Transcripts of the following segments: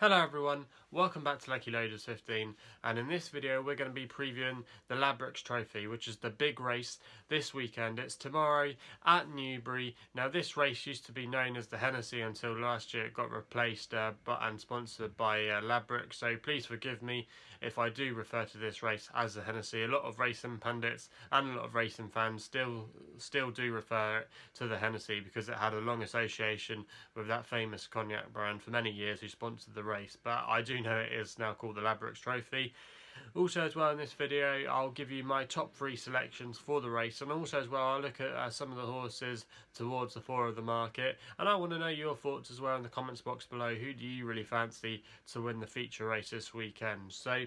Hello everyone, welcome back to Lucky Loaders 15, and in this video we're going to be previewing the Ladbrokes Trophy, which is the big race this weekend. It's tomorrow at Newbury. Now this race used to be known as the Hennessy until last year it got replaced and sponsored by Ladbrokes, so please forgive me if I do refer to this race as the Hennessy. A lot of racing pundits and a lot of racing fans still do refer to the Hennessy because it had a long association with that famous cognac brand for many years who sponsored the race, but I do know it is now called the Ladbrokes Trophy. Also as well in this video I'll give you my top 3 selections for the race, and also as well I'll look at some of the horses towards the fore of the market, and I want to know your thoughts as well in the comments box below. Who do you really fancy to win the feature race this weekend? So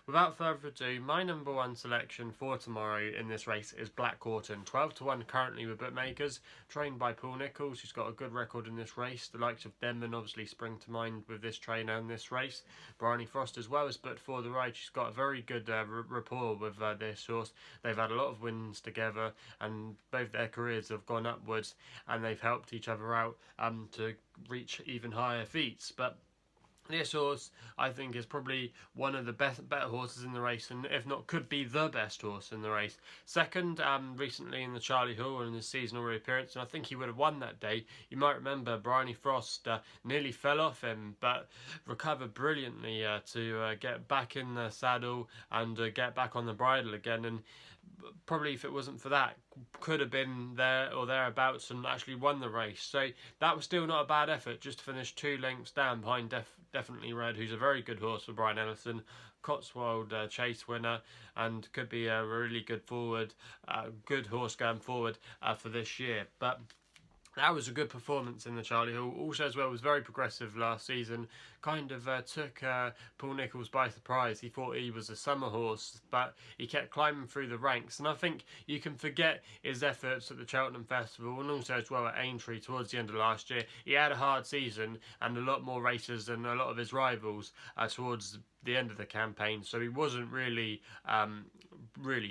without further ado, my number 1 selection for tomorrow in this race is Black Corton, 12 to 1 currently with bookmakers, trained by Paul Nicholls, who's got a good record in this race. The likes of Denman obviously spring to mind with this trainer in this race. Bryony Frost as well is but for the ride. She's got a very good rapport with this horse. They've had a lot of wins together, and both their careers have gone upwards, and they've helped each other out to reach even higher feats. But this horse, I think, is probably one of the better horses in the race, and if not, could be the best horse in the race. Second, recently in the Charlie Hall in his seasonal reappearance, and I think he would have won that day. You might remember Bryony Frost nearly fell off him, but recovered brilliantly to get back in the saddle and get back on the bridle again, and probably if it wasn't for that, could have been there or thereabouts and actually won the race. So that was still not a bad effort, just to finish 2 lengths down behind Definitely Red, who's a very good horse for Brian Ellison, Cotswold Chase winner, and could be a really good good horse going forward for this year. But that was a good performance in the Charlie Hall. Also as well was very progressive last season. Kind of took Paul Nicholls by surprise. He thought he was a summer horse, but he kept climbing through the ranks. And I think you can forget his efforts at the Cheltenham Festival and also as well at Aintree towards the end of last year. He had a hard season and a lot more races than a lot of his rivals towards the end of the campaign, so he wasn't really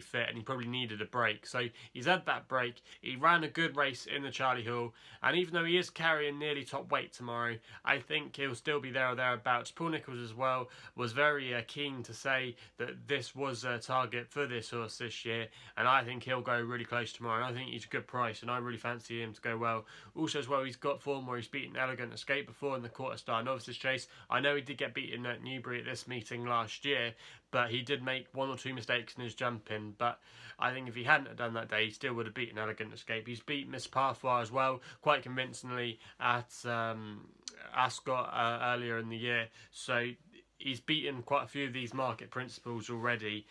fit, and he probably needed a break. So he's had that break. He ran a good race in the Charlie Hall, and even though he is carrying nearly top weight tomorrow, I think he'll still be there or thereabouts. Paul Nicholls as well was very keen to say that this was a target for this horse this year, and I think he'll go really close tomorrow, and I think he's a good price, and I really fancy him to go well. Also as well, he's got form where he's beaten Elegant Escape before in the Quarter Star Novices Chase. I know he did get beaten at Newbury at this meeting last year, but he did make 1 or 2 mistakes in his jumping. But I think if he hadn't have done that day, he still would have beaten Elegant Escape. He's beat Miss Parfois as well quite convincingly at Ascot earlier in the year, so he's beaten quite a few of these market principles already.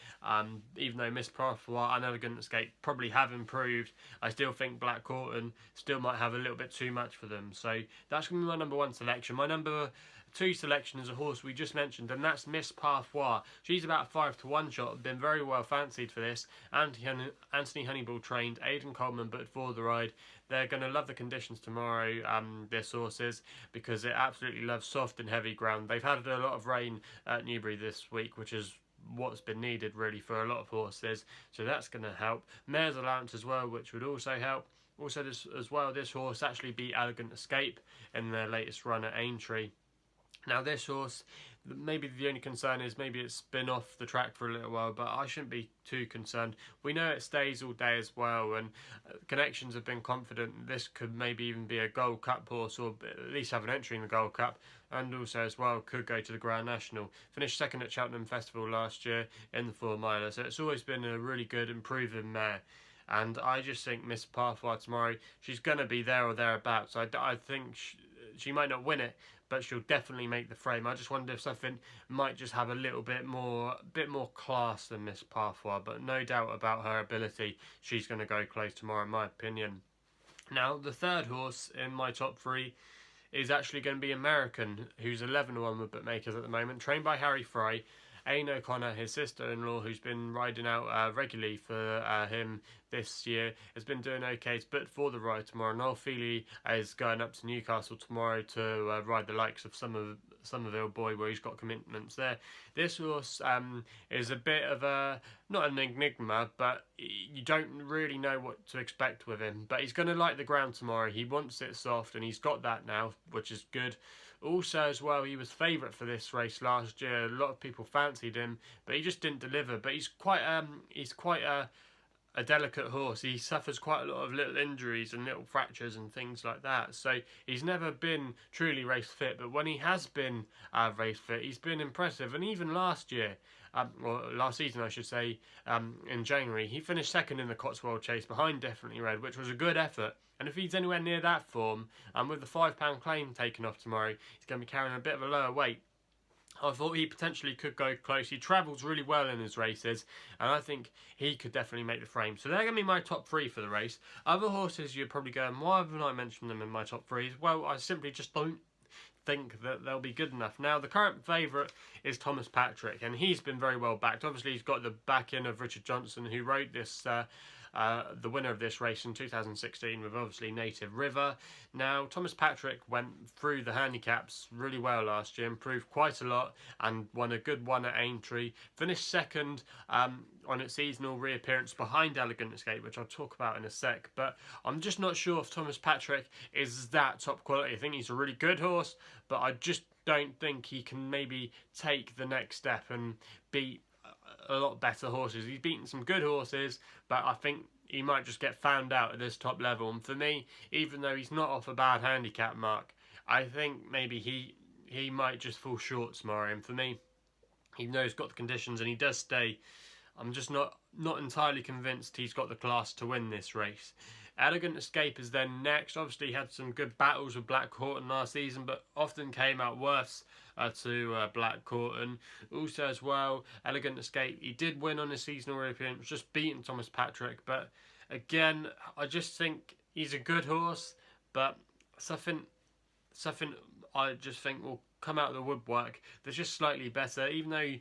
Even though Miss Parfois and Elegant Escape probably have improved, I still think Black Corton still might have a little bit too much for them. So that's going to be my number 1 selection. My number 2 selection is a horse we just mentioned, and that's Miss Parfois. She's about a 5 to 1 shot, been very well fancied for this. Anthony Honeyball trained, Aidan Coleman but for the ride. They're going to love the conditions tomorrow, this horse is, because it absolutely loves soft and heavy ground. They've had a lot of rain at Newbury this week, which is what's been needed really for a lot of horses, so that's going to help. Mare's allowance as well, which would also help. Also this horse actually beat Elegant Escape in their latest run at Aintree. Now this horse, maybe the only concern is maybe it's been off the track for a little while, but I shouldn't be too concerned. We know it stays all day as well, and connections have been confident this could maybe even be a Gold Cup horse, or at least have an entry in the Gold Cup, and also as well could go to the Grand National. Finished 2nd at Cheltenham Festival last year in the 4 miler, so it's always been a really good improving mare. And I just think Miss Parfois tomorrow, she's going to be there or thereabouts. I think she might not win it, but she'll definitely make the frame. I just wonder if something might just have a little bit more class than Miss Parfois, but no doubt about her ability, she's going to go close tomorrow in my opinion. Now the 3rd horse in my top 3 is actually going to be American, who's 11 to 1 with bookmakers at the moment, trained by Harry Fry. Aidan O'Connor, his sister-in-law, who's been riding out regularly for him this year, has been doing okay. It's booked for the ride tomorrow. Noel Feely is going up to Newcastle tomorrow to ride the likes of Somerville Boy, where he's got commitments there. This horse is a bit of a not an enigma, but you don't really know what to expect with him. But he's going to like the ground tomorrow. He wants it soft, and he's got that now, which is good. Also, as well, he was favourite for this race last year. A lot of people fancied him, but he just didn't deliver. But he's quite a delicate horse. He suffers quite a lot of little injuries and little fractures and things like that. So he's never been truly race fit. But when he has been race fit, he's been impressive. And even last year, or last season I should say, in January, he finished second in the Cotswold Chase behind Definitely Red, which was a good effort. And if he's anywhere near that form, and with the £5 claim taken off tomorrow, he's going to be carrying a bit of a lower weight. I thought he potentially could go close. He travels really well in his races, and I think he could definitely make the frame. So they're going to be my top 3 for the race. Other horses, you're probably going, why haven't I mentioned them in my top 3s? Well, I simply just don't think that they'll be good enough. Now, the current favourite is Thomas Patrick, and he's been very well backed. Obviously, he's got the backing of Richard Johnson, who rode this the winner of this race in 2016 with obviously Native River. Now, Thomas Patrick went through the handicaps really well last year, improved quite a lot, and won a good one at Aintree. Finished second on its seasonal reappearance behind Elegant Escape, which I'll talk about in a sec. But I'm just not sure if Thomas Patrick is that top quality. I think he's a really good horse, but I just don't think he can maybe take the next step and beat a lot better horses. He's beaten some good horses, but I think he might just get found out at this top level. And for me, even though he's not off a bad handicap mark, I think maybe he might just fall short tomorrow. And for me, even though he's got the conditions and he does stay, I'm just not entirely convinced he's got the class to win this race. Elegant Escape is then next. Obviously, he had some good battles with Black Corton last season, but often came out worse to Black Corton. Also, as well, Elegant Escape, he did win on his seasonal reappearance, just beating Thomas Patrick. But again, I just think he's a good horse, but something I just think will come out of the woodwork that's just slightly better. Even though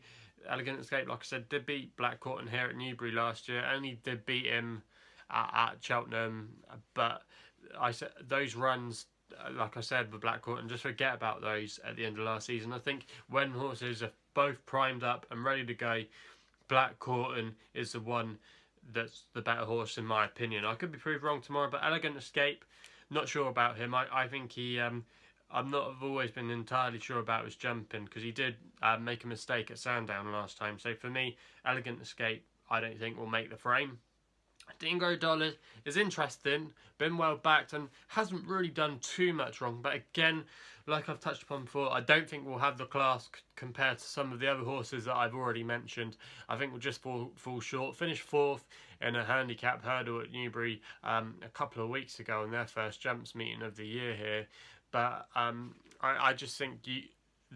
Elegant Escape, like I said, did beat Black Corton here at Newbury last year, only did beat him at Cheltenham, but I said those runs, like I said, with Black Corton, just forget about those at the end of last season. I think when horses are both primed up and ready to go, Black Corton is the one that's the better horse in my opinion. I could be proved wrong tomorrow, but Elegant Escape, not sure about him. I think he I've always been entirely sure about his jumping, because he did make a mistake at Sandown last time. So for me, Elegant Escape, I don't think will make the frame. Dingo Dollar is interesting, been well backed and hasn't really done too much wrong, but again, like I've touched upon before, I don't think we'll have the class compared to some of the other horses that I've already mentioned. I think we'll just fall short. Finished 4th in a handicap hurdle at Newbury a couple of weeks ago in their first jumps meeting of the year here, but I just think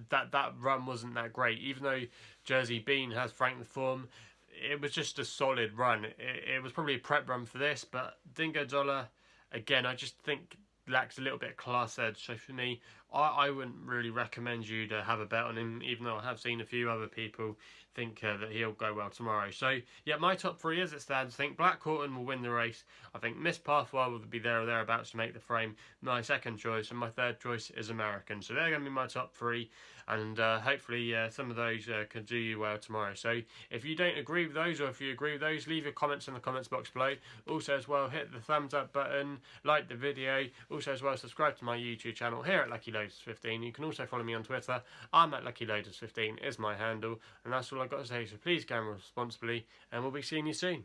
that run wasn't that great. Even though Jersey Bean has franked the form, it was just a solid run. It was probably a prep run for this, but Dingo Dollar, again, I just think lacks a little bit of class edge. So for me, I wouldn't really recommend you to have a bet on him, even though I have seen a few other people think that he'll go well tomorrow. So yeah, my top 3 as it stands, I think Black Corton will win the race. I think Miss Parfois will be there or thereabouts to make the frame. My second choice, and my third choice is American. So they're going to be my top 3, and hopefully some of those can do you well tomorrow. So if you don't agree with those, or if you agree with those, leave your comments in the comments box below. Also as well, hit the thumbs up button, like the video. Also as well, subscribe to my YouTube channel here at Lucky Loaders 15. You can also follow me on Twitter. I'm at Lucky Loaders 15 is my handle, and that's all I've got to say. So please gamble responsibly, and we'll be seeing you soon.